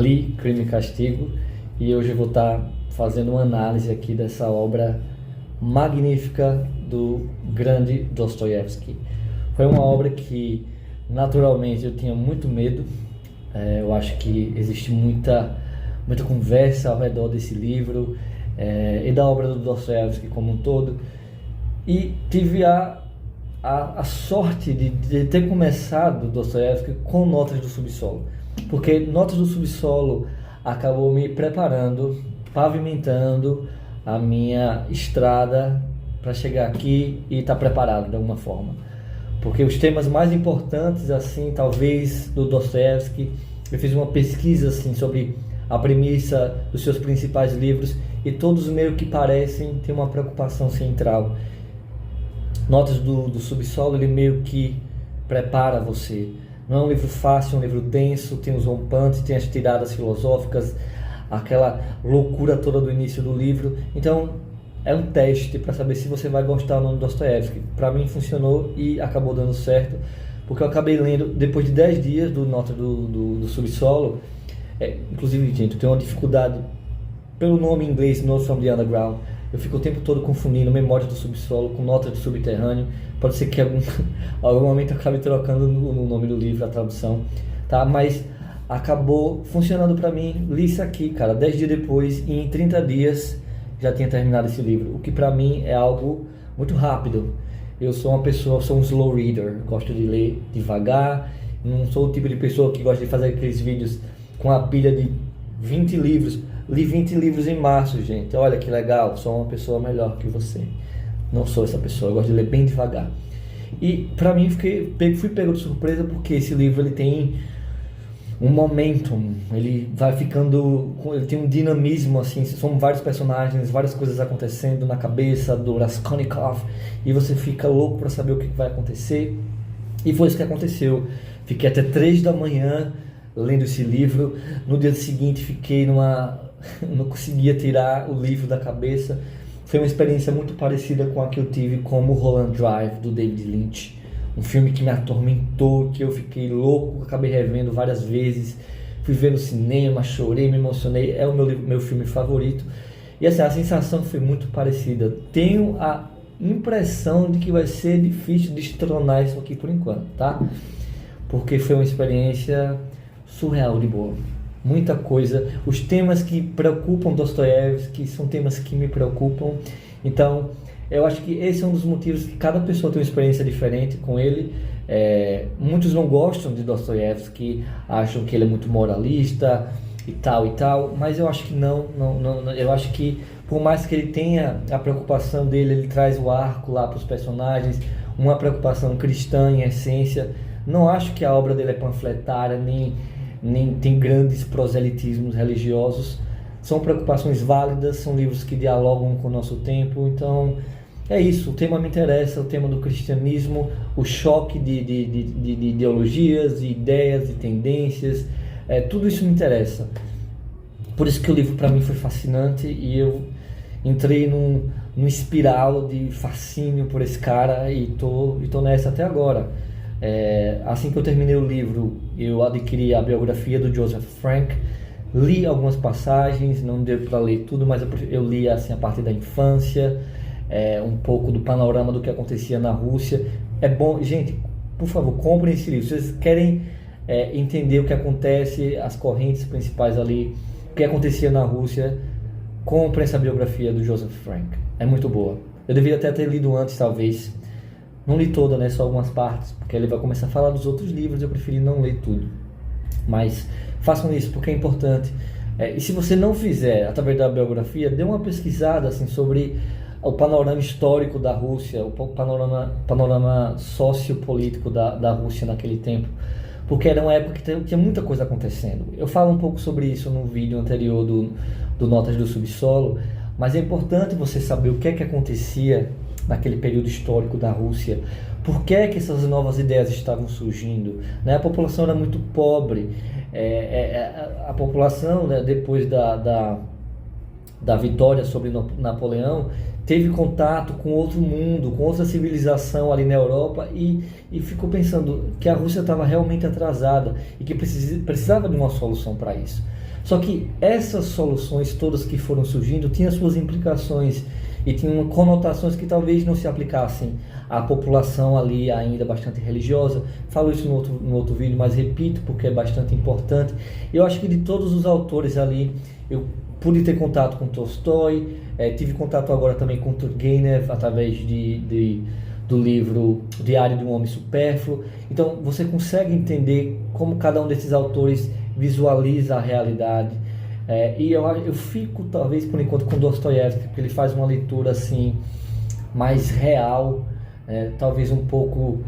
li Crime e Castigo e hoje eu vou estar fazendo uma análise aqui dessa obra magnífica do grande Dostoiévski. Foi uma obra que naturalmente eu tinha muito medo. Eu acho que existe muita conversa ao redor desse livro e da obra do Dostoiévski como um todo, e tive a sorte de ter começado Dostoiévski com Notas do Subsolo, porque Notas do Subsolo acabou me preparando, pavimentando a minha estrada para chegar aqui e estar preparado de alguma forma, porque os temas mais importantes, assim, talvez, do Dostoiévski, eu fiz uma pesquisa assim sobre a premissa dos seus principais livros e todos meio que parecem ter uma preocupação central. Notas do Subsolo, ele meio que prepara você. Não é um livro fácil, é um livro denso, tem os rompantes, tem as tiradas filosóficas, aquela loucura toda do início do livro. Então é um teste para saber se você vai gostar ou não do Dostoiévski. Para mim funcionou e acabou dando certo, porque eu acabei lendo depois de 10 dias do Notas do Subsolo. Inclusive, gente, eu tenho uma dificuldade pelo nome em inglês, Notes from the Underground. Eu fico o tempo todo confundindo Memórias do Subsolo com Notas do Subterrâneo. Pode ser que algum momento eu acabe trocando no nome do livro, a tradução, tá? Mas acabou funcionando para mim. Li isso aqui, cara, 10 dias depois, e em 30 dias já tinha terminado esse livro, o que para mim é algo muito rápido. Eu sou uma pessoa, sou um slow reader, gosto de ler devagar, não sou o tipo de pessoa que gosta de fazer aqueles vídeos com a pilha de 20 livros. Li 20 livros em março, gente. Olha que legal, sou uma pessoa melhor que você. Não sou essa pessoa, eu gosto de ler bem devagar. E pra mim fui pego de surpresa, porque esse livro ele tem um momentum, ele vai ficando, ele tem um dinamismo assim, são vários personagens, várias coisas acontecendo na cabeça do Raskolnikov, e você fica louco para saber o que vai acontecer. E foi isso que aconteceu. Fiquei até 3 da manhã lendo esse livro. No dia seguinte não conseguia tirar o livro da cabeça. Foi uma experiência muito parecida com a que eu tive com Mulholland Drive, do David Lynch. Um filme que me atormentou, que eu fiquei louco, acabei revendo várias vezes. Fui ver no cinema, chorei, me emocionei. É o meu filme favorito. E assim, a sensação foi muito parecida. Tenho a impressão de que vai ser difícil destronar isso aqui por enquanto, tá? Porque foi uma experiência surreal de boa. Muita coisa. Os temas que preocupam Dostoiévski são temas que me preocupam. Então, eu acho que esse é um dos motivos que cada pessoa tem uma experiência diferente com ele. Muitos não gostam de Dostoiévski, acham que ele é muito moralista e tal, mas eu acho que não. Eu acho que, por mais que ele tenha a preocupação dele, ele traz o arco lá para os personagens, uma preocupação cristã em essência. Não acho que a obra dele é panfletária, nem tem grandes proselitismos religiosos. São preocupações válidas, são livros que dialogam com o nosso tempo. Então é isso, o tema me interessa, o tema do cristianismo, o choque de ideologias, de ideias, de tendências, tudo isso me interessa. Por isso que o livro para mim foi fascinante, e eu entrei num espiral de fascínio por esse cara, e tô nessa até agora. Assim que eu terminei o livro, eu adquiri a biografia do Joseph Frank, li algumas passagens, não deu para ler tudo, mas eu li assim, a parte da infância, um pouco do panorama do que acontecia na Rússia. É bom, gente, por favor, comprem esse livro. Se vocês querem entender o que acontece, as correntes principais ali, o que acontecia na Rússia, comprem essa biografia do Joseph Frank, é muito boa. Eu deveria até ter lido antes, talvez. Não li toda, né? Só algumas partes, porque ele vai começar a falar dos outros livros, eu preferi não ler tudo. Mas façam isso, porque é importante. E se você não fizer através da biografia, dê uma pesquisada assim, sobre o panorama histórico da Rússia, o panorama sociopolítico da Rússia naquele tempo, porque era uma época que tinha muita coisa acontecendo. Eu falo um pouco sobre isso no vídeo anterior do Notas do Subsolo, mas é importante você saber o que é que acontecia naquele período histórico da Rússia, por que é que essas novas ideias estavam surgindo, né? A população era muito pobre, a população, né, depois da vitória sobre Napoleão, teve contato com outro mundo, com outra civilização ali na Europa e ficou pensando que a Rússia estava realmente atrasada e que precisava de uma solução para isso. Só que essas soluções todas que foram surgindo tinham suas implicações e tinham conotações que talvez não se aplicassem à população ali ainda bastante religiosa. Falo isso no outro vídeo, mas repito porque é bastante importante. Eu acho que de todos os autores ali, eu pude ter contato com Tolstói, tive contato agora também com Turgenev através do livro Diário de um Homem Supérfluo. Então você consegue entender como cada um desses autores visualiza a realidade. E eu fico talvez por enquanto com Dostoiévski, porque ele faz uma leitura assim mais real, talvez um pouco,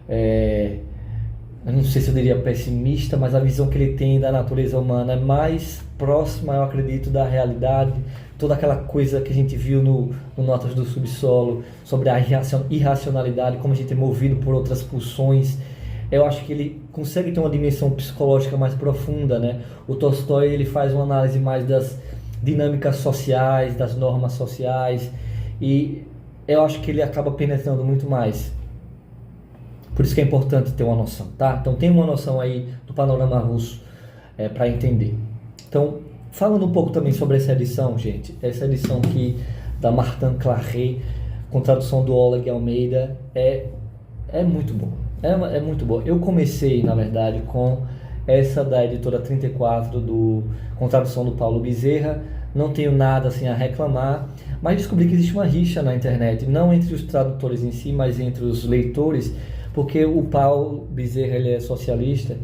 eu não sei se eu diria pessimista, mas a visão que ele tem da natureza humana é mais próxima, eu acredito, da realidade. Toda aquela coisa que a gente viu no Notas do Subsolo, sobre a irracionalidade, como a gente é movido por outras pulsões. Eu acho que ele consegue ter uma dimensão psicológica mais profunda, né? O Tolstói, ele faz uma análise mais das dinâmicas sociais, das normas sociais, e eu acho que ele acaba penetrando muito mais. Por isso que é importante ter uma noção, tá? Então tem uma noção aí do panorama russo para entender. Então, falando um pouco também sobre essa edição, gente, essa edição aqui da Martin Claret, com tradução do Oleg Almeida, é muito boa. É muito boa. Eu comecei, na verdade, com essa da editora 34, com tradução do Paulo Bezerra. Não tenho nada assim a reclamar, mas descobri que existe uma rixa na internet, não entre os tradutores em si, mas entre os leitores, porque o Paulo Bezerra, ele é socialista,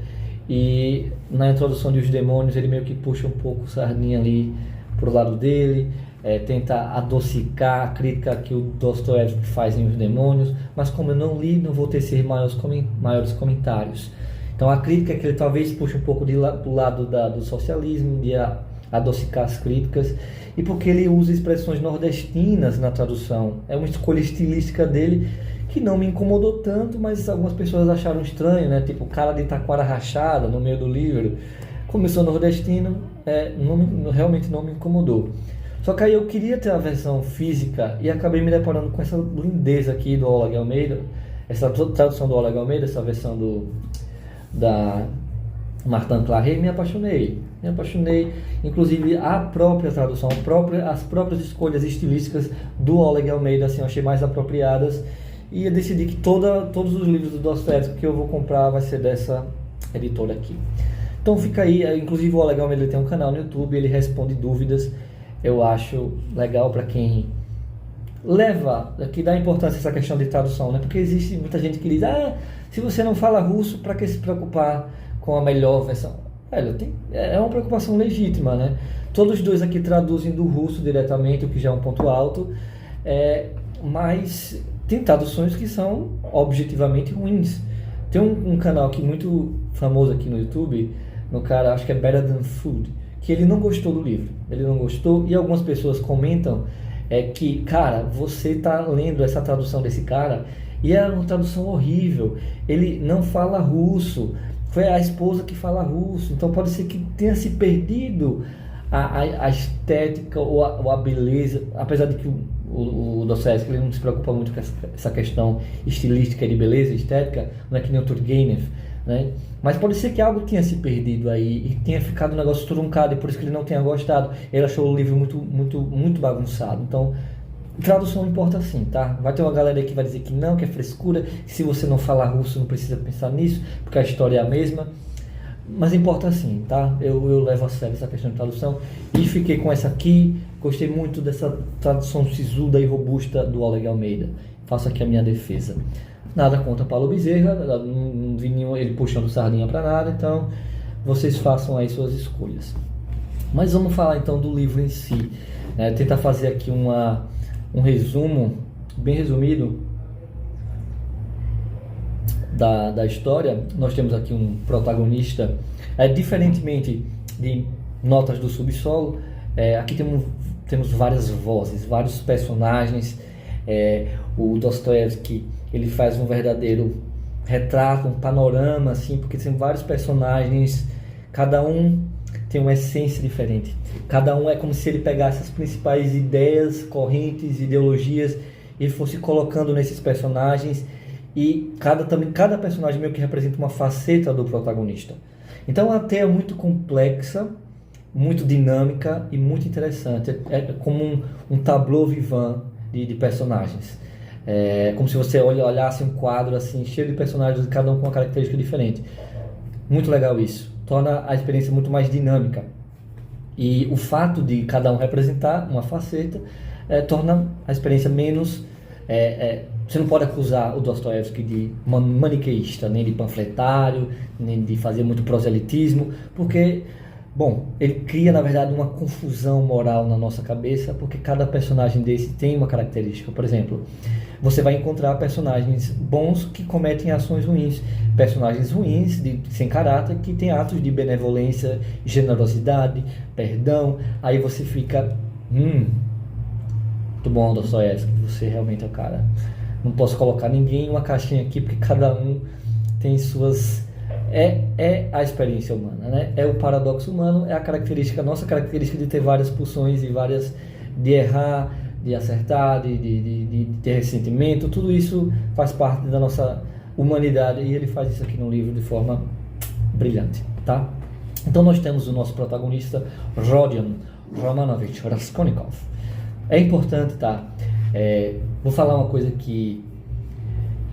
e na introdução de Os Demônios ele meio que puxa um pouco sardinha ali pro lado dele, tenta adocicar a crítica que o Dostoiévski faz em Os Demônios, mas como eu não li, não vou tecer maiores comentários. Então a crítica é que ele talvez puxe um pouco do lado do socialismo, de adocicar as críticas, e porque ele usa expressões nordestinas na tradução. É uma escolha estilística dele que não me incomodou tanto, mas algumas pessoas acharam estranho, né? Tipo, o cara de taquara rachada no meio do livro. Como eu sou nordestino, realmente não me incomodou. Só que aí eu queria ter a versão física e acabei me deparando com essa lindeza aqui do Oleg Almeida, essa tradução do Oleg Almeida, essa versão da Martin Claret. Me apaixonei, inclusive a própria tradução, as próprias escolhas estilísticas do Oleg Almeida, assim, eu achei mais apropriadas, e eu decidi que todos os livros do Dostoiévski que eu vou comprar vai ser dessa editora aqui. Então fica aí, inclusive o Oleg Almeida tem um canal no YouTube, ele responde dúvidas. Eu acho legal para quem que dá importância a essa questão de tradução, né? Porque existe muita gente que diz, se você não fala russo, para que se preocupar com a melhor versão? É uma preocupação legítima, né? Todos os dois aqui traduzem do russo diretamente, o que já é um ponto alto, mas tem traduções que são objetivamente ruins. Tem um canal aqui muito famoso aqui no YouTube, cara, acho que é Better Than Food, que ele não gostou do livro, e algumas pessoas comentam que, cara, você está lendo essa tradução desse cara e é uma tradução horrível, ele não fala russo, foi a esposa que fala russo, então pode ser que tenha se perdido a estética ou a beleza, apesar de que o Dostoiévski ele não se preocupa muito com essa questão estilística de beleza, estética, não é que nem o Turgenev, né? Mas pode ser que algo tenha se perdido aí e tenha ficado um negócio truncado, e por isso que ele não tenha gostado. Ele achou o livro muito, muito, muito bagunçado. Então, tradução importa sim, tá? Vai ter uma galera aí que vai dizer que não, que é frescura, que se você não falar russo não precisa pensar nisso, porque a história é a mesma. Mas importa sim, tá? Eu levo a sério essa questão de tradução e fiquei com essa aqui. Gostei muito dessa tradução sisuda e robusta do Oleg Almeida. Faço aqui a minha defesa. Nada contra Paulo Bezerra, não vi ele puxando sardinha para nada, então vocês façam aí suas escolhas. Mas vamos falar então do livro em si, tentar fazer aqui um resumo, bem resumido, da história. Nós temos aqui um protagonista, diferentemente de Notas do Subsolo, aqui temos várias vozes, vários personagens. O Dostoiévski ele faz um verdadeiro retrato, um panorama, assim, porque tem vários personagens, cada um tem uma essência diferente. Cada um é como se ele pegasse as principais ideias, correntes, ideologias e fosse colocando nesses personagens, e cada personagem meio que representa uma faceta do protagonista. Então a teia é muito complexa, muito dinâmica e muito interessante. É como um tableau vivant de personagens. É como se você olhasse um quadro assim, cheio de personagens, cada um com uma característica diferente. Muito legal isso. Torna a experiência muito mais dinâmica. E o fato de cada um representar uma faceta torna a experiência menos... você não pode acusar o Dostoiévski de maniqueísta, nem de panfletário, nem de fazer muito proselitismo, porque, bom, ele cria, na verdade, uma confusão moral na nossa cabeça, porque cada personagem desse tem uma característica. Por exemplo, você vai encontrar personagens bons que cometem ações ruins, personagens ruins, sem caráter, que têm atos de benevolência, generosidade, perdão. Aí você fica... muito bom, Dostoiévski, você realmente é o cara. Não posso colocar ninguém em uma caixinha aqui, porque cada um tem suas... É a experiência humana, né? É o paradoxo humano, é a nossa característica de ter várias pulsões e várias... de errar, de acertar, de ter ressentimento. Tudo isso faz parte da nossa humanidade, e ele faz isso aqui no livro de forma brilhante, tá? Então nós temos o nosso protagonista, Rodion Romanovich Raskolnikov. É importante, tá? Vou falar uma coisa que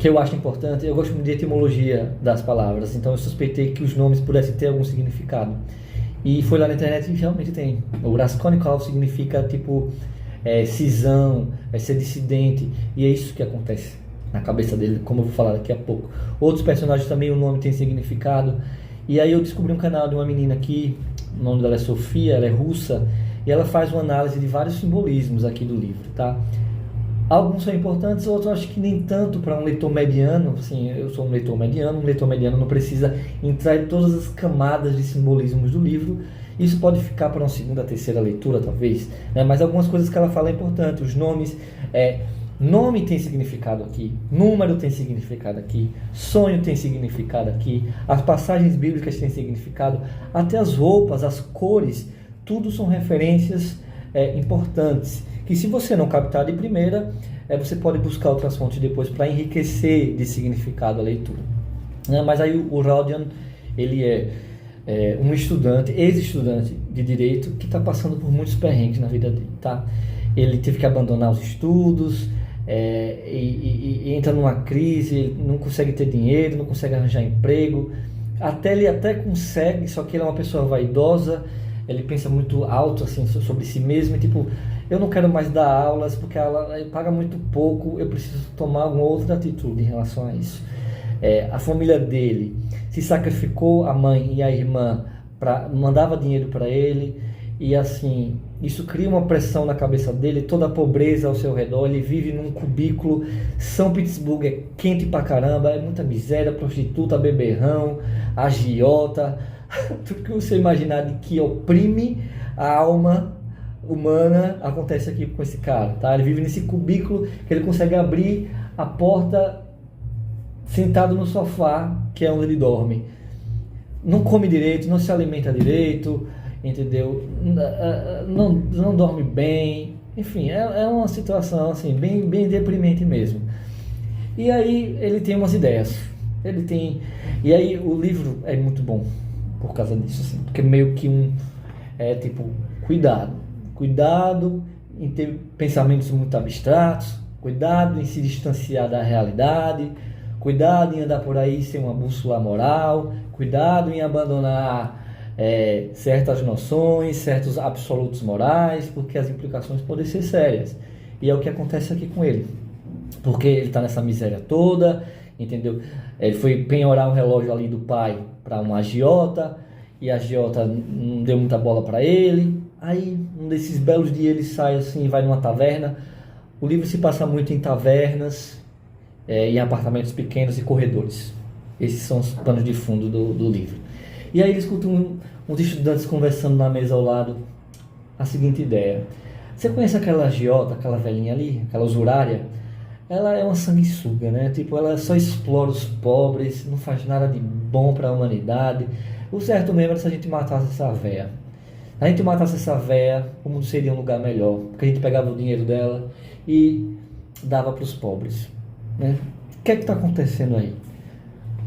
eu acho importante. Eu gosto muito de etimologia das palavras, então eu suspeitei que os nomes pudessem ter algum significado. E foi lá na internet e realmente tem. O Raskolnikov significa tipo cisão, ser dissidente, e é isso que acontece na cabeça dele, como eu vou falar daqui a pouco. Outros personagens também, o nome tem significado. E aí eu descobri um canal de uma menina aqui, o nome dela é Sofia, ela é russa, e ela faz uma análise de vários simbolismos aqui do livro, tá? Alguns são importantes, outros eu acho que nem tanto para um leitor mediano. Assim, eu sou um leitor mediano não precisa entrar em todas as camadas de simbolismos do livro. Isso pode ficar para uma segunda, terceira leitura, talvez, né? Mas algumas coisas que ela fala é importante. Os nomes, nome tem significado aqui, número tem significado aqui, sonho tem significado aqui, as passagens bíblicas têm significado, até as roupas, as cores, tudo são referências importantes, que se você não captar de primeira, você pode buscar outras fontes depois para enriquecer de significado a leitura, né? Mas aí o Rodion, ele é um estudante, ex-estudante de Direito, que está passando por muitos perrengues na vida dele, tá? Ele teve que abandonar os estudos, e entra numa crise, não consegue ter dinheiro, não consegue arranjar emprego, ele até consegue, só que ele é uma pessoa vaidosa, ele pensa muito alto assim, sobre si mesmo, e tipo, eu não quero mais dar aulas, porque a aula paga muito pouco, eu preciso tomar alguma outra atitude em relação a isso. A família dele se sacrificou, a mãe e a irmã mandava dinheiro para ele, e assim, isso cria uma pressão na cabeça dele, toda a pobreza ao seu redor, ele vive num cubículo. São Petersburgo é quente pra caramba, é muita miséria, prostituta, beberrão, agiota, tudo que você imaginar de que oprime a alma humana acontece aqui com esse cara, tá? Ele vive nesse cubículo que ele consegue abrir a porta sentado no sofá, que é onde ele dorme. Não come direito, não se alimenta direito, entendeu? Não dorme bem. Enfim, é uma situação assim, bem deprimente mesmo. E aí ele tem umas ideias. E aí o livro é muito bom por causa disso, assim, porque meio que tipo, cuidado em ter pensamentos muito abstratos, cuidado em se distanciar da realidade, cuidado em andar por aí sem uma bússola moral, cuidado em abandonar certas noções, certos absolutos morais, porque as implicações podem ser sérias. E é o que acontece aqui com ele, porque ele está nessa miséria toda, entendeu? Ele foi penhorar o relógio ali do pai para uma agiota, e a agiota não deu muita bola para ele. Aí um desses belos dias ele sai assim e vai numa taverna. O livro se passa muito em tavernas, em apartamentos pequenos e corredores. Esses são os panos de fundo do livro. E aí ele escuta uns estudantes conversando na mesa ao lado a seguinte ideia: você conhece aquela agiota, aquela velhinha ali, aquela usurária? Ela é uma sanguessuga, né? Tipo, ela só explora os pobres, não faz nada de bom para a humanidade. O certo mesmo é se a gente matasse essa véia. a gente matasse essa véia, o mundo seria um lugar melhor, porque a gente pegava o dinheiro dela e dava para os pobres, né? O que é que está acontecendo aí?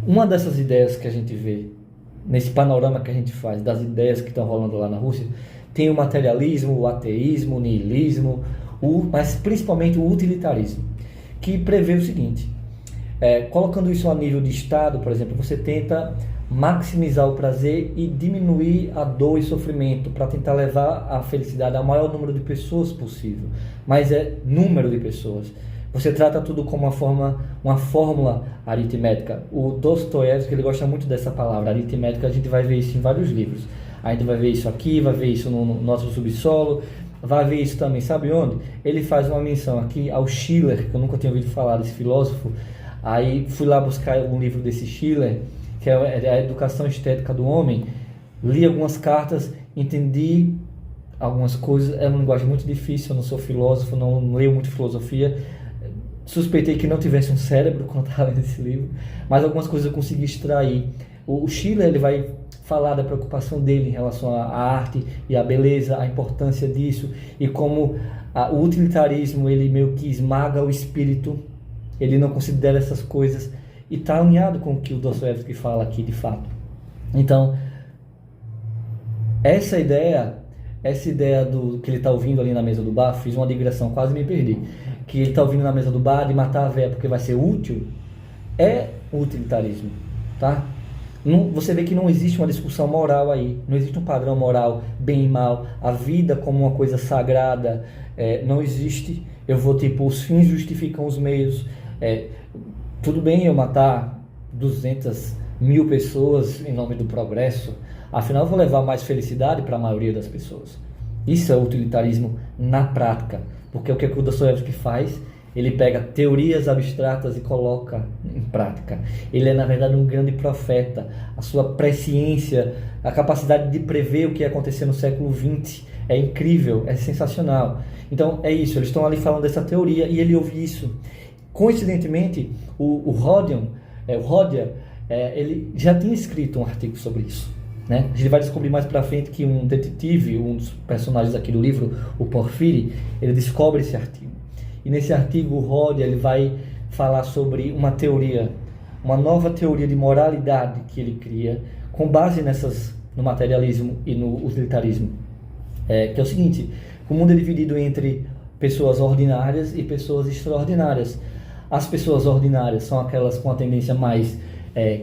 Uma dessas ideias que a gente vê, nesse panorama que a gente faz, das ideias que estão rolando lá na Rússia, tem o materialismo, o ateísmo, o niilismo, mas principalmente o utilitarismo, que prevê o seguinte, colocando isso a nível de Estado, por exemplo, você tenta maximizar o prazer e diminuir a dor e sofrimento para tentar levar a felicidade ao maior número de pessoas possível, mas é número de pessoas. Você trata tudo como uma fórmula aritmética. O Dostoiévski, ele gosta muito dessa palavra, aritmética. A gente vai ver isso em vários livros. A gente vai ver isso aqui, vai ver isso no nosso subsolo, vai ver isso também, sabe onde? Ele faz uma menção aqui ao Schiller, que eu nunca tinha ouvido falar desse filósofo. Aí fui lá buscar um livro desse Schiller, que é a Educação Estética do Homem, li algumas cartas, entendi algumas coisas, é uma linguagem muito difícil, eu não sou filósofo, não leio muito filosofia, suspeitei que não tivesse um cérebro quando estava lendo esse livro, mas algumas coisas eu consegui extrair. O Schiller, ele vai falar da preocupação dele em relação à arte e à beleza, a importância disso, e como o utilitarismo, ele meio que esmaga o espírito, ele não considera essas coisas, e está alinhado com o que o Dostoiévski fala aqui, de fato. Então, essa ideia do que ele está ouvindo ali na mesa do bar, fiz uma digressão, quase me perdi, que ele está ouvindo na mesa do bar de matar a véia porque vai ser útil, é o utilitarismo, tá? Você vê que não existe uma discussão moral aí, não existe um padrão moral, bem e mal, a vida como uma coisa sagrada, não existe. Os fins justificam os meios. Tudo bem eu matar 200.000 pessoas em nome do progresso, afinal eu vou levar mais felicidade para a maioria das pessoas. Isso é o utilitarismo na prática, porque o que o Dostoiévski faz, ele pega teorias abstratas e coloca em prática. Ele é, na verdade, um grande profeta. A sua presciência, a capacidade de prever o que ia acontecer no século XX é incrível, é sensacional. Então, é isso, eles estão ali falando dessa teoria e ele ouve isso. Coincidentemente, o Rodion, ele já tinha escrito um artigo sobre isso, né? A gente vai descobrir mais pra frente que um detetive, um dos personagens aqui do livro, o Porfiri, ele descobre esse artigo. E nesse artigo o Rodion, ele vai falar sobre uma teoria, uma nova teoria de moralidade que ele cria, com base no materialismo e no utilitarismo. Que é o seguinte, o mundo é dividido entre pessoas ordinárias e pessoas extraordinárias. As pessoas ordinárias são aquelas com a tendência mais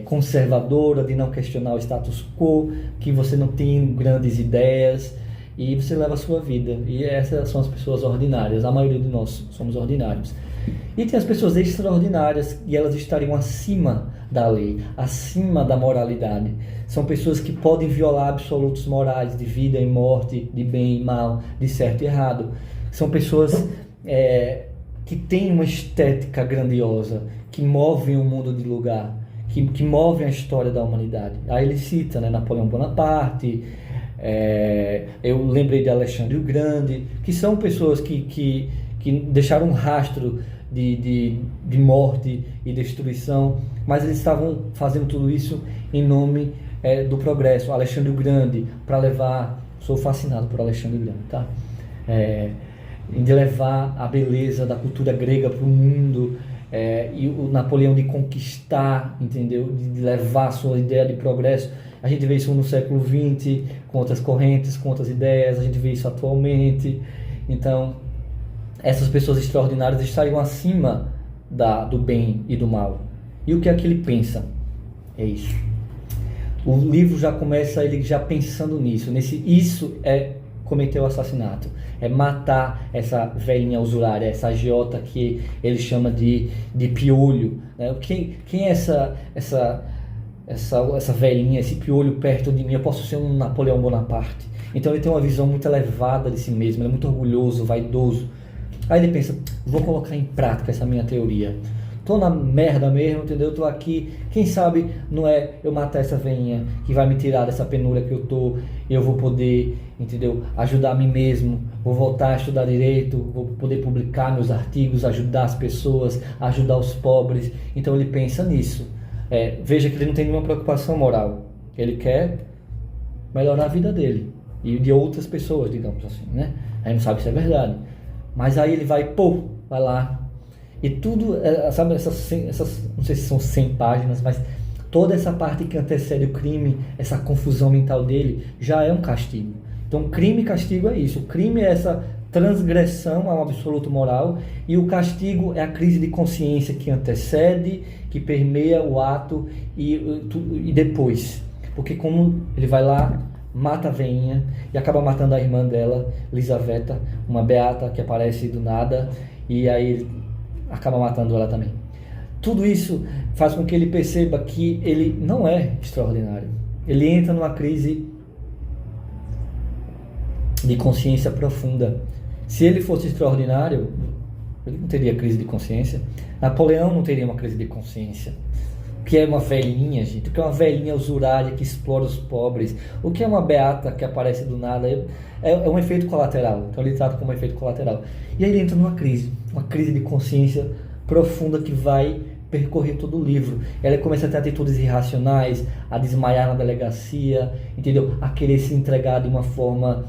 conservadora, de não questionar o status quo, que você não tem grandes ideias e você leva a sua vida. E essas são as pessoas ordinárias, a maioria de nós somos ordinários. E tem as pessoas extraordinárias e elas estariam acima da lei, acima da moralidade. São pessoas que podem violar absolutos morais de vida e morte, de bem e mal, de certo e errado. São pessoas que têm uma estética grandiosa, que movem o mundo de lugar, que movem a história da humanidade. Aí ele cita, né, Napoleão Bonaparte, eu lembrei de Alexandre o Grande, que são pessoas que deixaram um rastro de morte e destruição, mas eles estavam fazendo tudo isso em nome do progresso. Alexandre o Grande, para levar... Sou fascinado por Alexandre o Grande, tá? De levar a beleza da cultura grega para o mundo, e o Napoleão de conquistar, entendeu? De levar a sua ideia de progresso. A gente vê isso no século XX, com outras correntes, com outras ideias, a gente vê isso atualmente. Então, essas pessoas extraordinárias estariam acima do bem e do mal. E o que é que ele pensa? É isso. O livro já começa ele já pensando nisso. Isso é cometer o assassinato. É matar essa velhinha usurária, essa agiota que ele chama de piolho. Né? Quem é essa velhinha, esse piolho perto de mim? Eu posso ser um Napoleão Bonaparte. Então ele tem uma visão muito elevada de si mesmo, ele é muito orgulhoso, vaidoso. Aí ele pensa, vou colocar em prática essa minha teoria. Tô na merda mesmo, entendeu? Tô aqui, quem sabe não é eu matar essa velhinha que vai me tirar dessa penúria que eu tô, eu vou poder, entendeu? Ajudar a mim mesmo, vou voltar a estudar direito, vou poder publicar meus artigos, ajudar as pessoas, ajudar os pobres. Então ele pensa nisso. Veja que ele não tem nenhuma preocupação moral. Ele quer melhorar a vida dele. e de outras pessoas, digamos assim, né? A gente não sabe se é verdade. Mas aí ele vai lá. E tudo, sabe, não sei se são 100 páginas, mas toda essa parte que antecede o crime, essa confusão mental dele, já é um castigo. Então, crime e castigo é isso. O crime é essa transgressão ao absoluto moral, e o castigo é a crise de consciência que antecede, que permeia o ato e depois. Porque como ele vai lá, mata a veinha e acaba matando a irmã dela, Lisaveta, uma beata que aparece do nada, e aí ele acaba matando ela também. Tudo isso faz com que ele perceba que ele não é extraordinário. Ele entra numa crise de consciência profunda. Se ele fosse extraordinário, ele não teria crise de consciência. Napoleão não teria uma crise de consciência. O que é uma velhinha, gente? O que é uma velhinha usurária que explora os pobres? O que é uma beata que aparece do nada? É um efeito colateral. Então ele trata como um efeito colateral. E aí ele entra numa crise de consciência profunda que vai percorrer todo o livro. Ela começa a ter atitudes irracionais, a desmaiar na delegacia, entendeu? A querer se entregar de uma forma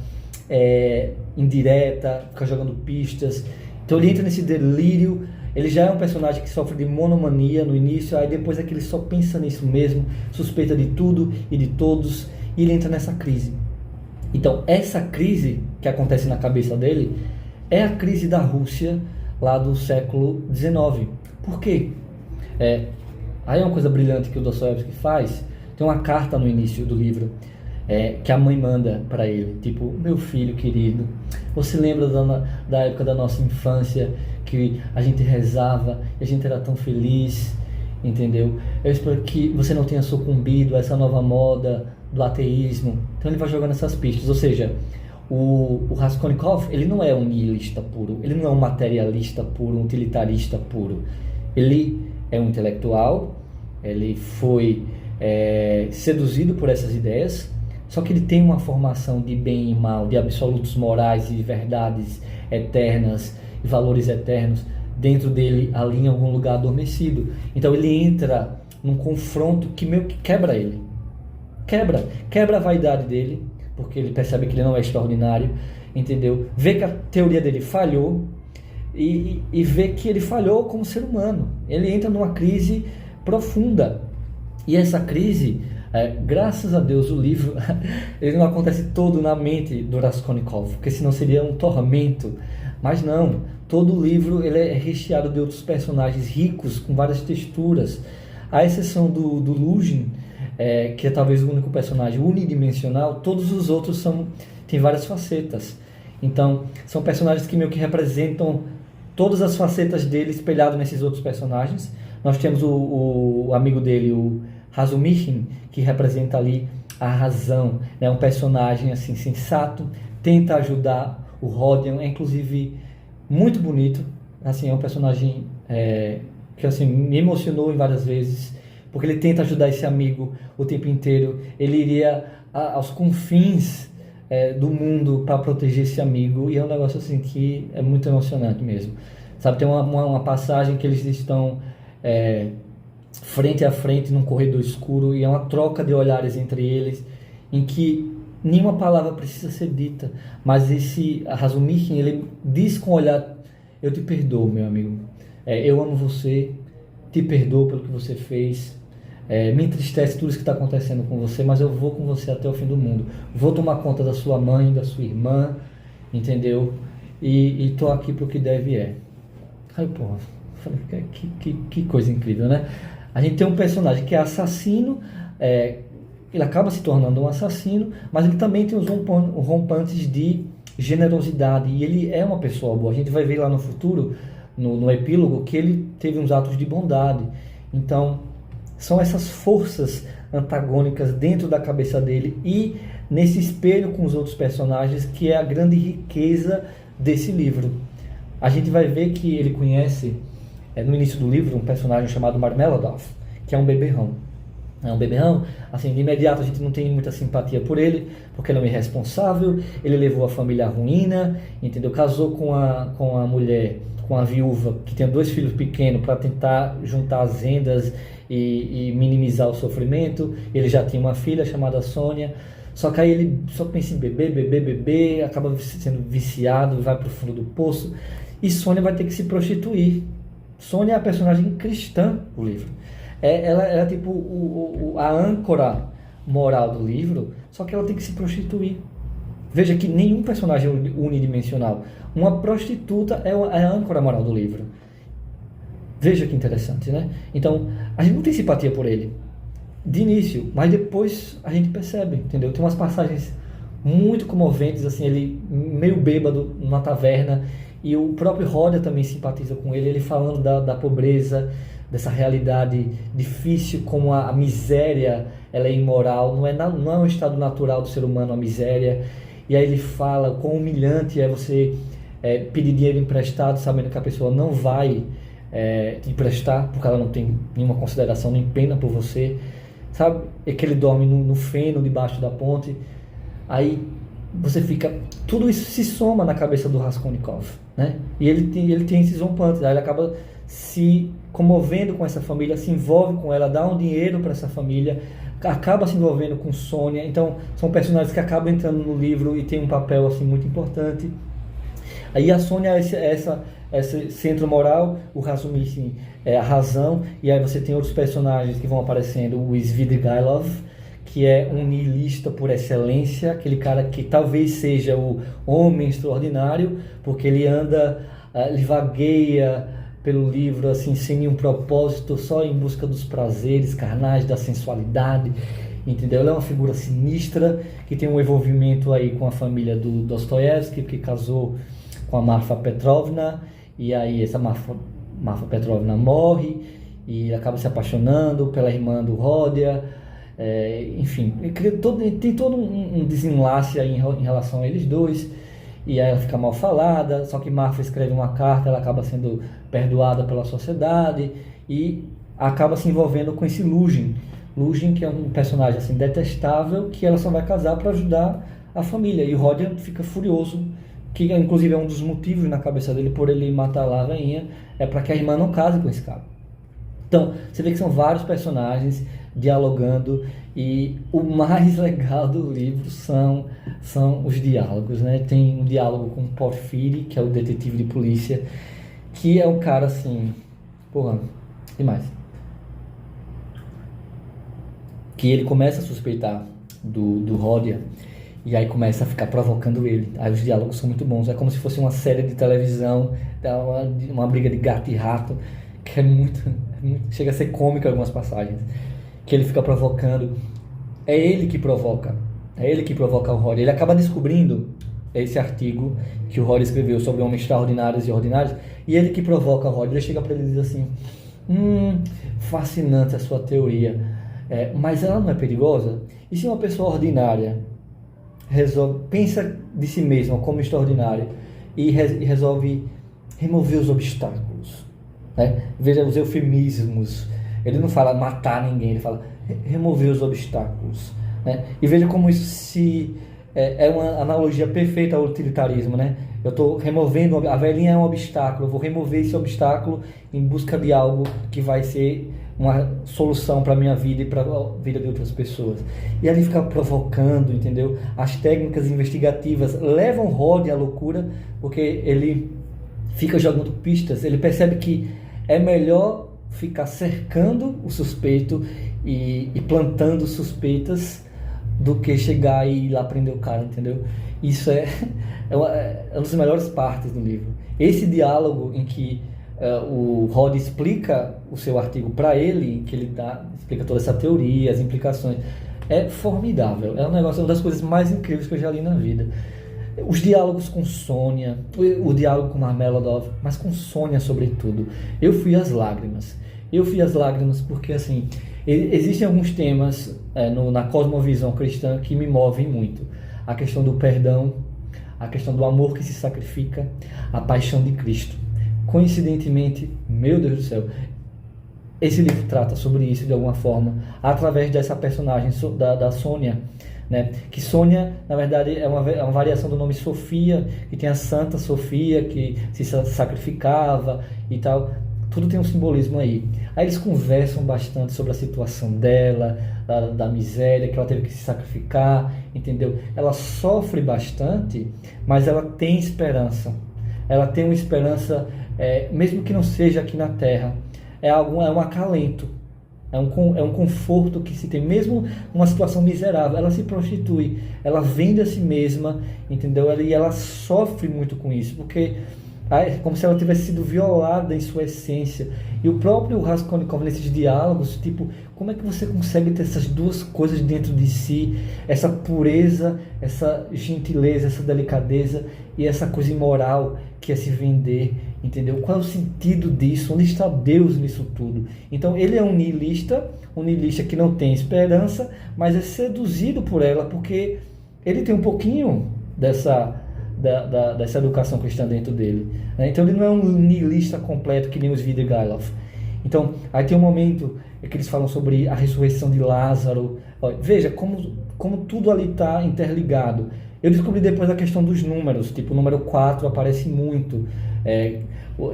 indireta, ficar jogando pistas. Então ele entra nesse delírio. Ele já é um personagem que sofre de monomania no início, aí depois é que ele só pensa nisso mesmo, suspeita de tudo e de todos, e ele entra nessa crise. Então essa crise que acontece na cabeça dele é a crise da Rússia lá do século XIX. Por quê? Aí é uma coisa brilhante que o Dostoiévski faz. Tem uma carta no início do livro que a mãe manda para ele, tipo: meu filho querido, você lembra da época da nossa infância, que a gente rezava e a gente era tão feliz, entendeu? Eu espero que você não tenha sucumbido a essa nova moda do ateísmo. Então ele vai jogando essas pistas. Ou seja, o Raskolnikov, ele não é um nihilista puro, ele não é um materialista puro, um utilitarista puro. Ele é um intelectual, ele foi seduzido por essas ideias, só que ele tem uma formação de bem e mal, de absolutos morais e de verdades eternas e valores eternos dentro dele, ali em algum lugar adormecido. Então ele entra num confronto que meio que quebra ele. Quebra a vaidade dele, porque ele percebe que ele não é extraordinário, entendeu? Vê que a teoria dele falhou e vê que ele falhou como ser humano. Ele entra numa crise profunda. E essa crise, graças a Deus, o livro ele não acontece todo na mente do Raskolnikov, porque senão seria um tormento. Mas não, todo o livro ele é recheado de outros personagens ricos, com várias texturas. À exceção do Luzhin, que é talvez o único personagem unidimensional, todos os outros têm várias facetas. Então, são personagens que meio que representam todas as facetas dele espelhado nesses outros personagens. Nós temos o amigo dele, o Razumihin, que representa ali a razão, né? Um personagem assim sensato, tenta ajudar o Rodion, é inclusive muito bonito, assim, é um personagem que assim, me emocionou em várias vezes, porque ele tenta ajudar esse amigo o tempo inteiro. Ele iria aos confins do mundo para proteger esse amigo, e é um negócio assim que é muito emocionante mesmo, sabe? Tem uma passagem que eles estão frente a frente num corredor escuro, e é uma troca de olhares entre eles, em que nenhuma palavra precisa ser dita, mas esse Razumihin, ele diz com o olhar: eu te perdoo, meu amigo, eu amo você, te perdoo pelo que você fez, me entristece tudo isso que está acontecendo com você, mas eu vou com você até o fim do mundo, vou tomar conta da sua mãe, da sua irmã, entendeu? E tô aqui pro que deve Aí, porra, que coisa incrível, né? A gente tem um personagem que é assassino, ele acaba se tornando um assassino, mas ele também tem os rompantes de generosidade, e ele é uma pessoa boa. A gente vai ver lá no futuro, no epílogo, que ele teve uns atos de bondade. Então, são essas forças antagônicas dentro da cabeça dele e nesse espelho com os outros personagens que é a grande riqueza desse livro. A gente vai ver que ele conhece, no início do livro, um personagem chamado Marmeladov, que é um beberrão. É um beberrão, assim, de imediato a gente não tem muita simpatia por ele, porque ele é um irresponsável, ele levou a família à ruína, entendeu? Casou com a mulher, com a viúva, que tem 2 filhos pequenos, para tentar juntar as rendas e minimizar o sofrimento. Ele já tinha uma filha chamada Sônia, Só que aí ele só pensa em beber, beber, beber, acaba sendo viciado, vai pro fundo do poço. E Sônia vai ter que se prostituir. Sônia é a personagem cristã do livro. Ela é tipo a âncora moral do livro, só que ela tem que se prostituir. Veja que nenhum personagem é unidimensional. Uma prostituta é a âncora moral do livro. Veja que interessante, né? Então, a gente não tem simpatia por ele de início, mas depois a gente percebe, entendeu? Tem umas passagens muito comoventes, assim, ele meio bêbado numa taverna, e o próprio Rodia também simpatiza com ele falando da pobreza, dessa realidade difícil, como a miséria, ela é imoral, não é um estado natural do ser humano a miséria. E aí ele fala quão humilhante é você pedir dinheiro emprestado, sabendo que a pessoa não vai te emprestar, porque ela não tem nenhuma consideração, nem pena por você, sabe? É que ele dorme no feno debaixo da ponte. Aí você fica... Tudo isso se soma na cabeça do Raskolnikov, né? E ele tem esses rompantes, aí ele acaba se comovendo com essa família, se envolve com ela, dá um dinheiro para essa família, acaba se envolvendo com Sônia. Então são personagens que acabam entrando no livro e tem um papel assim muito importante. Aí a Sônia é esse centro moral, o Razumihin é a razão, e aí você tem outros personagens que vão aparecendo, o Svidrigailov, que é um niilista por excelência, aquele cara que talvez seja o homem extraordinário, porque ele ele vagueia pelo livro assim, sem nenhum propósito, só em busca dos prazeres carnais, da sensualidade, entendeu? Ele é uma figura sinistra, que tem um envolvimento aí com a família do Dostoiévski, que casou com a Marfa Petrovna, e aí essa Marfa Petrovna morre, e acaba se apaixonando pela irmã do Rodia. Enfim, tem todo um desenlace aí em relação a eles dois, e aí ela fica mal falada, só que Marfa escreve uma carta, ela acaba sendo perdoada pela sociedade, e acaba se envolvendo com esse Luzhin, que é um personagem assim, detestável, que ela só vai casar para ajudar a família, e o Rodia fica furioso, que inclusive é um dos motivos na cabeça dele por ele matar lá a rainha, é para que a irmã não case com esse cara. Então, você vê que são vários personagens dialogando, e o mais legal do livro são os diálogos, né? Tem um diálogo com Porfiri, que é o detetive de polícia, que é um cara assim, porra, demais. Que ele começa a suspeitar do Rodia, e aí começa a ficar provocando ele. Aí os diálogos são muito bons, é como se fosse uma série de televisão, uma briga de gato e rato, que é muito chega a ser cômico em algumas passagens, que ele fica provocando. É ele que provoca o Rodia. Ele acaba descobrindo esse artigo que o Rodia escreveu sobre homens extraordinários e ordinários, e ele que provoca o Rodia. Ele chega para ele e diz assim: fascinante a sua teoria, mas ela não é perigosa? E se uma pessoa ordinária pensa de si mesma como extraordinária e resolve remover os obstáculos, né? Veja os eufemismos. Ele não fala matar ninguém, ele fala remover os obstáculos, né? E veja como isso é uma analogia perfeita ao utilitarismo, né? Eu estou removendo, a velhinha é um obstáculo, eu vou remover esse obstáculo em busca de algo que vai ser uma solução para a minha vida e para a vida de outras pessoas. E ali fica provocando, entendeu? As técnicas investigativas levam Rodia à loucura, porque ele fica jogando pistas, ele percebe que é melhor ficar cercando o suspeito e plantando suspeitas do que chegar e ir lá prender o cara, entendeu? Isso é uma das melhores partes do livro. Esse diálogo em que o Rodia explica o seu artigo para ele, em que ele explica toda essa teoria, as implicações, é formidável. É uma das coisas mais incríveis que eu já li na vida. Os diálogos com Sônia, o diálogo com Marmeladov, mas com Sônia sobretudo. Eu fui às lágrimas porque assim, existem alguns temas na cosmovisão cristã que me movem muito. A questão do perdão, a questão do amor que se sacrifica, a paixão de Cristo. Coincidentemente, meu Deus do céu, esse livro trata sobre isso de alguma forma, através dessa personagem da Sônia, né? Que Sônia, na verdade, é uma variação do nome Sofia, que tem a Santa Sofia, que se sacrificava e tal. tudo tem um simbolismo aí. Aí eles conversam bastante sobre a situação dela, da miséria, que ela teve que se sacrificar, entendeu? Ela sofre bastante, mas ela tem esperança. Ela tem uma esperança, mesmo que não seja aqui na Terra. É um acalento. É um conforto que se tem, mesmo numa situação miserável. Ela se prostitui, ela vende a si mesma, entendeu? E ela sofre muito com isso, porque é como se ela tivesse sido violada em sua essência. E o próprio Raskolnikov, nesses diálogos, tipo, como é que você consegue ter essas duas coisas dentro de si, essa pureza, essa gentileza, essa delicadeza e essa coisa imoral que é se vender, entendeu? Qual é o sentido disso? Onde está Deus nisso tudo? Então ele é um niilista que não tem esperança, mas é seduzido por ela, porque ele tem um pouquinho dessa educação cristã dentro dele, né? Então ele não é um niilista completo que nem os Svidrigailov. Então aí tem um momento que eles falam sobre a ressurreição de Lázaro. Olha, veja como tudo ali está interligado. Eu descobri depois a questão dos números, tipo o número 4 aparece muito,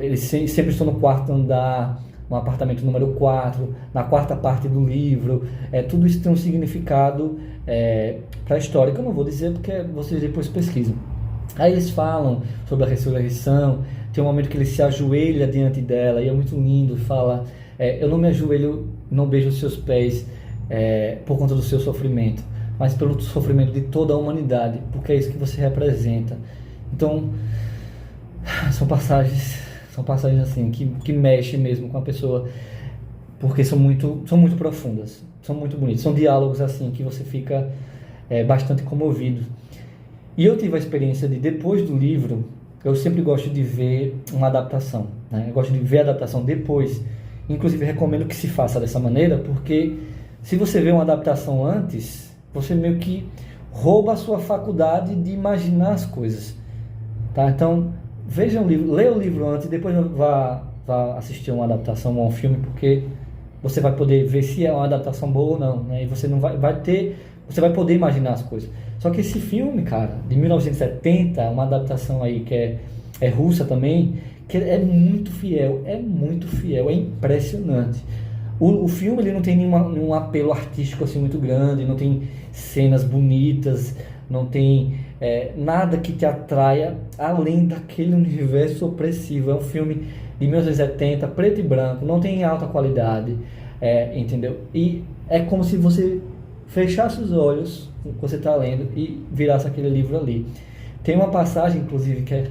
eles sempre estão no quarto andar, no apartamento número 4, na quarta parte do livro, tudo isso tem um significado para a história, que eu não vou dizer porque vocês depois pesquisam. Aí eles falam sobre a ressurreição, tem um momento que ele se ajoelha diante dela, e é muito lindo, fala, eu não me ajoelho, não beijo os seus pés por conta do seu sofrimento, mas pelo sofrimento de toda a humanidade, porque é isso que você representa. Então, são passagens assim, que mexem mesmo com a pessoa, porque são muito profundas, são muito bonitas, são diálogos assim, que você fica bastante comovido. E eu tive a experiência de, depois do livro, eu sempre gosto de ver uma adaptação, né? Eu gosto de ver a adaptação depois. Inclusive, recomendo que se faça dessa maneira, porque se você vê uma adaptação antes, você meio que rouba a sua faculdade de imaginar as coisas, tá? Então, veja o livro, leia o livro antes, depois vá assistir uma adaptação ou um filme, porque você vai poder ver se é uma adaptação boa ou não, né? E você não você vai poder imaginar as coisas. Só que esse filme, cara, de 1970, uma adaptação aí que é russa também, que é muito fiel, é impressionante. O filme ele não tem nenhum apelo artístico assim muito grande, não tem cenas bonitas, não tem nada que te atraia além daquele universo opressivo. É um filme de 1970, preto e branco, não tem alta qualidade, entendeu? E é como se você fechasse os olhos que você está lendo e virasse aquele livro ali. Tem uma passagem, inclusive, que é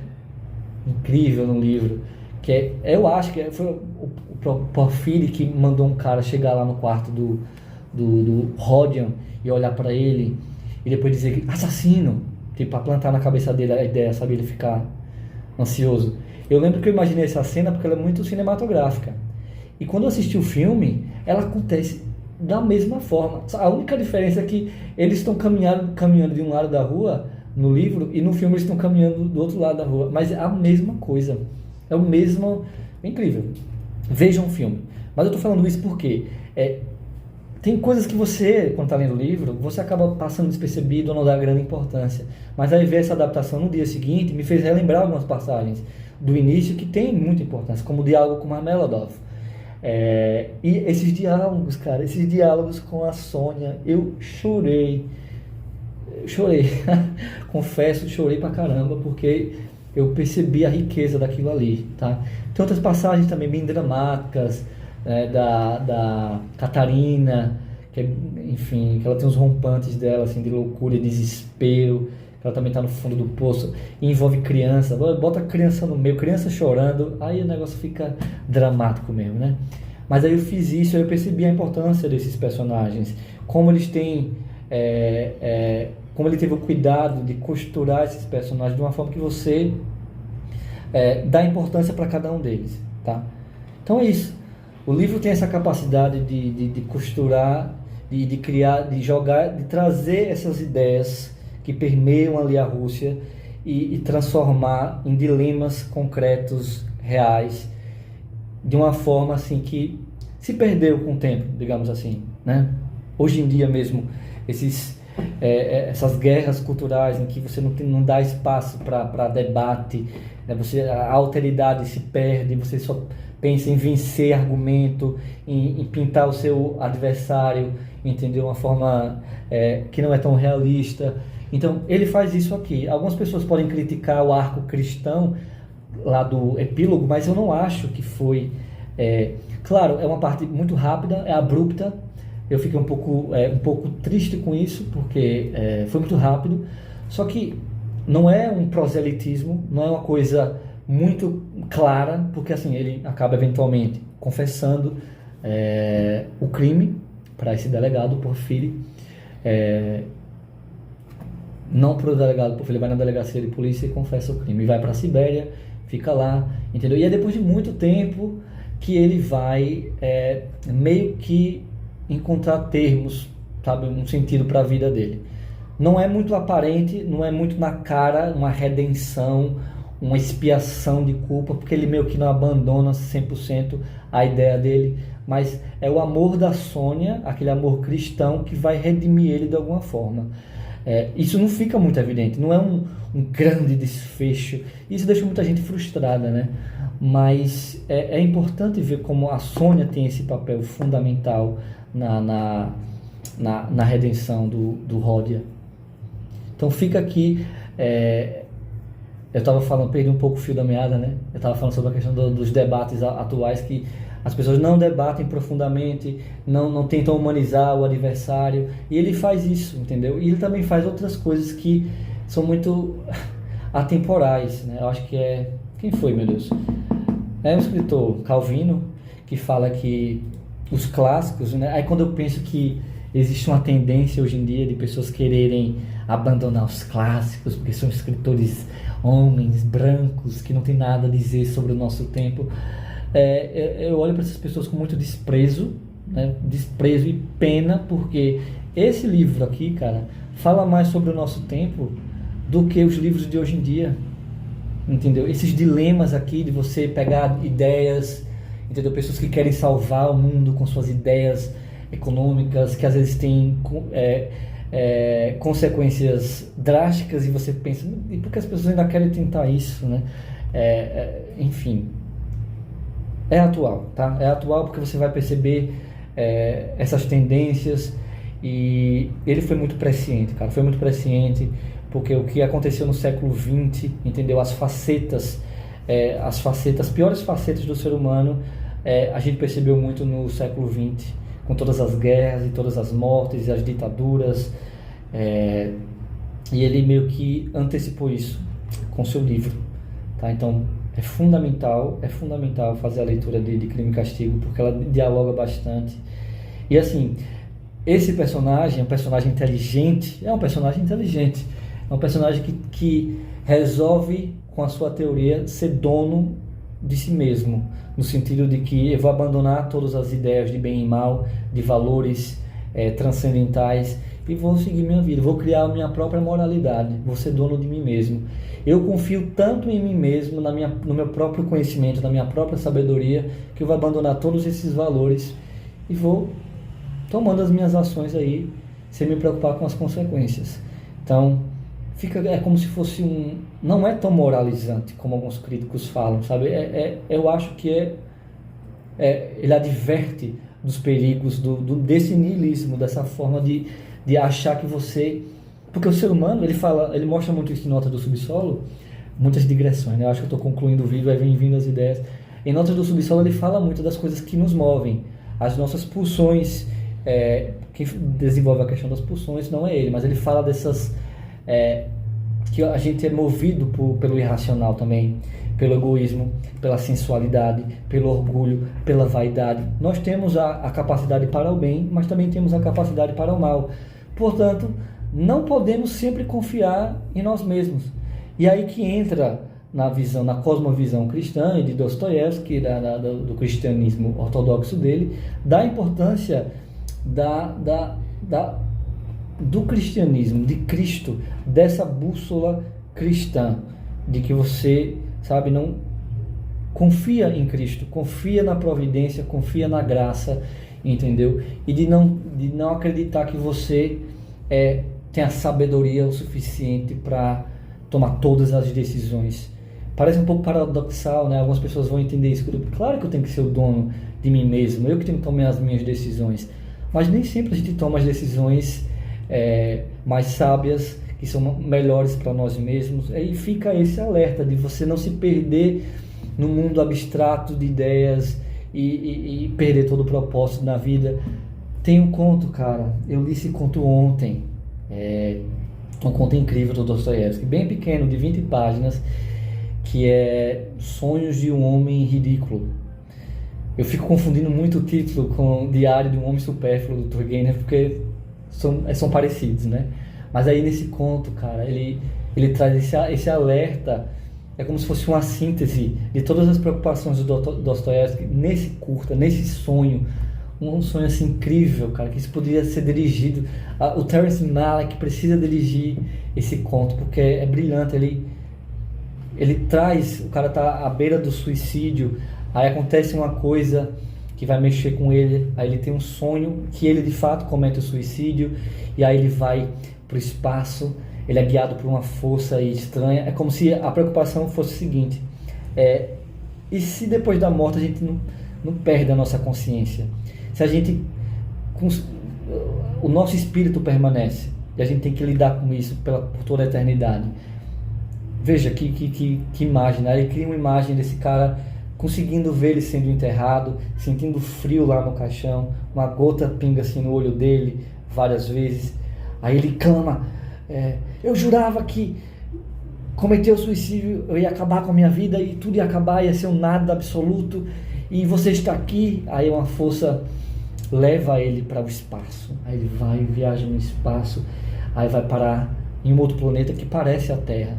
incrível no livro, que eu acho que foi o Porfírio que mandou um cara chegar lá no quarto do Rodion e olhar para ele e depois dizer assassino, tipo, para plantar na cabeça dele a ideia, sabe, ele ficar ansioso. Eu lembro que eu imaginei essa cena porque ela é muito cinematográfica, e quando eu assisti o filme, ela acontece da mesma forma. A única diferença é que eles estão caminhando de um lado da rua no livro, e no filme eles estão caminhando do outro lado da rua, mas é a mesma coisa, é o mesmo. É incrível. Vejam o filme. Mas eu estou falando isso porque tem coisas que você, quando está lendo o livro, você acaba passando despercebido ou não dá grande importância, mas aí ver essa adaptação no dia seguinte me fez relembrar algumas passagens do início que tem muita importância, como o diálogo com Marmeladov. E esses diálogos, cara, esses diálogos com a Sônia, eu chorei, confesso, chorei pra caramba, porque eu percebi a riqueza daquilo ali, tá? Tem outras passagens também bem dramáticas, da Catarina, enfim, que ela tem os rompantes dela, assim, de loucura e desespero, que ela também tá no fundo do poço, e envolve criança, bota a criança no meio, criança chorando, aí o negócio fica dramático mesmo, né? Mas aí eu fiz isso, aí eu percebi a importância desses personagens, como eles têm, como ele teve o cuidado de costurar esses personagens de uma forma que você dá importância para cada um deles, tá? Então é isso. O livro tem essa capacidade de costurar, de criar, de jogar, de trazer essas ideias que permeiam ali a Rússia e transformar em dilemas concretos, reais, de uma forma assim que se perdeu com o tempo, digamos assim, né? Hoje em dia mesmo, essas guerras culturais em que você não dá espaço para debate, né? A alteridade se perde, você só pensa em vencer argumento, em pintar o seu adversário, entendeu? Uma forma que não é tão realista. Então, ele faz isso aqui. Algumas pessoas podem criticar o arco cristão lá do epílogo, mas eu não acho que foi... claro, é uma parte muito rápida, é abrupta. Eu fiquei um pouco triste com isso, porque foi muito rápido. Só que não é um proselitismo, não é uma coisa muito clara, porque assim, ele acaba eventualmente confessando o crime para esse delegado Porfírio. Não para o delegado Porfírio, ele vai na delegacia de polícia e confessa o crime. E vai para a Sibéria, fica lá, entendeu? E é depois de muito tempo que ele vai meio que encontrar termos, sabe, um sentido para a vida dele. Não é muito aparente, não é muito na cara uma redenção, uma expiação de culpa, porque ele meio que não abandona 100% a ideia dele, mas é o amor da Sônia, aquele amor cristão, que vai redimir ele de alguma forma. Isso não fica muito evidente, não é um grande desfecho. Isso deixa muita gente frustrada, né? Mas é importante ver como a Sônia tem esse papel fundamental na redenção do Ródia. Então fica aqui, eu estava falando, perdi um pouco o fio da meada, né? Eu estava falando sobre a questão dos debates atuais, que as pessoas não debatem profundamente, não tentam humanizar o adversário, e ele faz isso, entendeu? E ele também faz outras coisas que são muito atemporais, né? Eu acho que quem foi, meu Deus? É um escritor, Calvino, que fala que os clássicos, né? Aí quando eu penso que existe uma tendência hoje em dia de pessoas quererem abandonar os clássicos, porque são escritores homens, brancos, que não tem nada a dizer sobre o nosso tempo, eu olho para essas pessoas com muito desprezo, né? Desprezo e pena, porque esse livro aqui, cara, fala mais sobre o nosso tempo do que os livros de hoje em dia, entendeu? Esses dilemas aqui de você pegar ideias, entendeu? Pessoas que querem salvar o mundo com suas ideias econômicas, que às vezes têm consequências drásticas, e você pensa, e por que as pessoas ainda querem tentar isso, né? Enfim, é atual, tá? É atual porque você vai perceber essas tendências, e ele foi muito presciente, cara, foi muito presciente, porque o que aconteceu no século XX, entendeu? As piores facetas do ser humano, a gente percebeu muito no século XX, com todas as guerras e todas as mortes e as ditaduras, e ele meio que antecipou isso com seu livro, tá? Então é fundamental fazer a leitura de Crime e Castigo, porque ela dialoga bastante. E assim, esse personagem é um personagem inteligente, é um personagem que resolve, com a sua teoria, ser dono de si mesmo, no sentido de que eu vou abandonar todas as ideias de bem e mal, de valores transcendentais, e vou seguir minha vida, vou criar a minha própria moralidade, vou ser dono de mim mesmo. Eu confio tanto em mim mesmo, no meu próprio conhecimento, na minha própria sabedoria, que eu vou abandonar todos esses valores e vou tomando as minhas ações aí, sem me preocupar com as consequências. Então, é como se fosse não é tão moralizante como alguns críticos falam, sabe? Eu acho que ele adverte dos perigos desse niilismo, dessa forma de achar que você... Porque o ser humano, ele mostra muito isso em Notas do Subsolo, muitas digressões, né? Eu acho que eu estou concluindo o vídeo, aí vem vindo as ideias. Em Notas do Subsolo ele fala muito das coisas que nos movem, as nossas pulsões. Quem desenvolve a questão das pulsões não é ele, mas ele fala dessas... que a gente é movido pelo irracional também, pelo egoísmo, pela sensualidade, pelo orgulho, pela vaidade. Nós temos a capacidade para o bem, mas também temos a capacidade para o mal. Portanto, não podemos sempre confiar em nós mesmos. E aí que entra na cosmovisão cristã e de Dostoiévski, do cristianismo ortodoxo dele, da importância do cristianismo, de Cristo, dessa bússola cristã, de que você, sabe, não confia em Cristo, confia na providência, confia na graça, entendeu? E de não acreditar que você tem a sabedoria o suficiente para tomar todas as decisões, Parece um pouco paradoxal, né? Algumas pessoas vão entender isso. Claro que eu tenho que ser o dono de mim mesmo, eu que tenho que tomar as minhas decisões. Mas nem sempre a gente toma as decisões mais sábias, que são melhores para nós mesmos. E fica esse alerta de você não se perder no mundo abstrato de ideias e perder todo o propósito na vida. Tem um conto, cara, eu li esse conto ontem, um conto incrível do Dostoiévski, bem pequeno, de 20 páginas, que é Sonhos de um Homem Ridículo. Eu fico confundindo muito o título com Diário de um Homem Supérfluo, do Turgenev, porque são parecidos, né? Mas aí nesse conto, cara, ele traz esse alerta, é como se fosse uma síntese de todas as preocupações do Dostoiévski nesse curta, nesse sonho, um sonho assim incrível, cara, que isso poderia ser dirigido. O Terrence Malick precisa dirigir esse conto, porque é brilhante. Ele traz, o cara tá à beira do suicídio, aí acontece uma coisa que vai mexer com ele, aí ele tem um sonho que ele de fato comete o suicídio, e aí ele vai pro espaço, ele é guiado por uma força estranha. É como se a preocupação fosse o seguinte: e se depois da morte a gente não perde a nossa consciência? Se a gente, o nosso espírito permanece, e a gente tem que lidar com isso por toda a eternidade. Veja que imagem, né? Ele cria uma imagem desse cara conseguindo ver ele sendo enterrado, sentindo frio lá no caixão, uma gota pinga assim no olho dele várias vezes. Aí ele clama: eu jurava que cometer o suicídio eu ia acabar com a minha vida e tudo ia acabar, ia ser um nada absoluto, e você está aqui. Aí uma força leva ele para o espaço, aí ele vai, viaja no espaço, aí vai parar em um outro planeta que parece a Terra,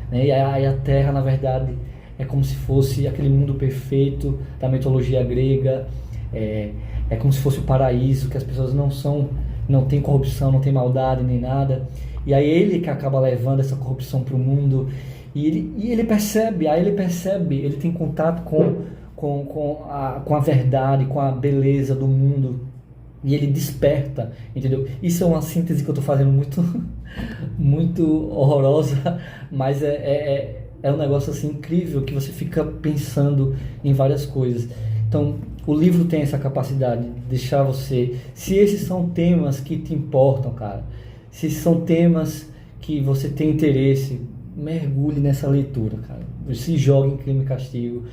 né? E aí a Terra, na verdade, é como se fosse aquele mundo perfeito da mitologia grega, é como se fosse o paraíso, que as pessoas não tem corrupção, não tem maldade nem nada, e aí ele que acaba levando essa corrupção para o mundo, e ele percebe, ele tem contato com a verdade, com a beleza do mundo, e ele desperta, entendeu? Isso é uma síntese que eu estou fazendo muito horrorosa, mas é um negócio assim incrível, que você fica pensando em várias coisas. Então, o livro tem essa capacidade de deixar você, se esses são temas que te importam, cara, se são temas que você tem interesse, mergulhe nessa leitura, cara. Se jogue em Crime e Castigo.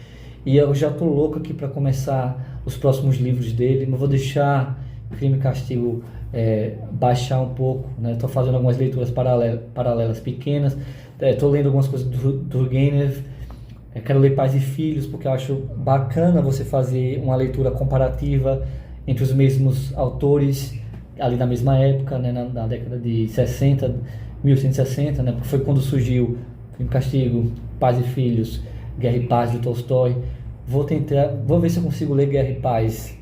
E eu já tô louco aqui para começar os próximos livros dele. Não vou deixar Crime e Castigo baixar um pouco, né? Tô fazendo algumas leituras paralelas pequenas. Tô lendo algumas coisas do Turgenev. Quero ler Pais e Filhos, porque eu acho bacana você fazer uma leitura comparativa entre os mesmos autores ali na mesma época, né? Na década de 60, 1860, né? Porque foi quando surgiu Crime e Castigo, Pais e Filhos, Guerra e Paz, de Tolstói. Vou ver se eu consigo ler Guerra e Paz,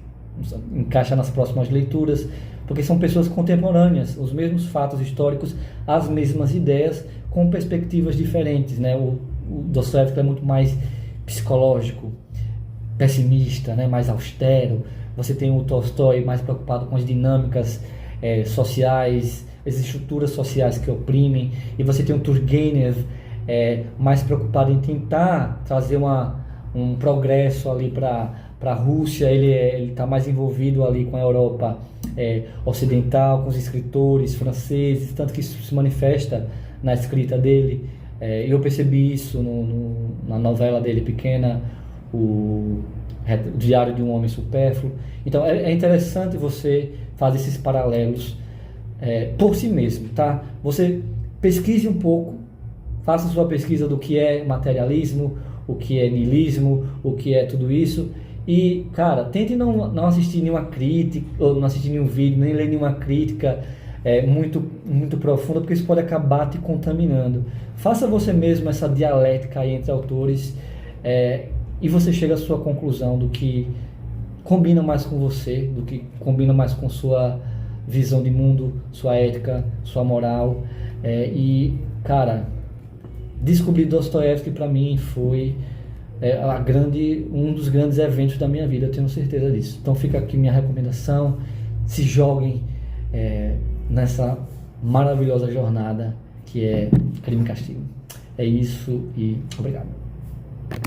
encaixar nas próximas leituras, porque são pessoas contemporâneas, os mesmos fatos históricos, as mesmas ideias, com perspectivas diferentes, né? O Dostoiévski é muito mais psicológico, pessimista, né? Mais austero. Você tem o Tolstói mais preocupado com as dinâmicas sociais, as estruturas sociais que oprimem, e você tem o Turgenev mais preocupado em tentar trazer um progresso ali para a Rússia. Ele está mais envolvido ali com a Europa ocidental, com os escritores franceses, tanto que isso se manifesta na escrita dele. Eu percebi isso na novela dele pequena, o Diário de um Homem Supérfluo. Então é interessante você fazer esses paralelos por si mesmo, tá? Você pesquise um pouco, faça sua pesquisa do que é materialismo, o que é niilismo, o que é tudo isso. E, cara, tente não assistir nenhuma crítica, ou não assistir nenhum vídeo, nem ler nenhuma crítica muito profunda, porque isso pode acabar te contaminando. Faça você mesmo essa dialética aí entre autores, e você chega à sua conclusão do que combina mais com você, do que combina mais com sua visão de mundo, sua ética, sua moral. E, cara, descobrir Dostoiévski para mim foi um dos grandes eventos da minha vida, eu tenho certeza disso. Então fica aqui minha recomendação: se joguem nessa maravilhosa jornada que é Crime e Castigo. É isso, e obrigado.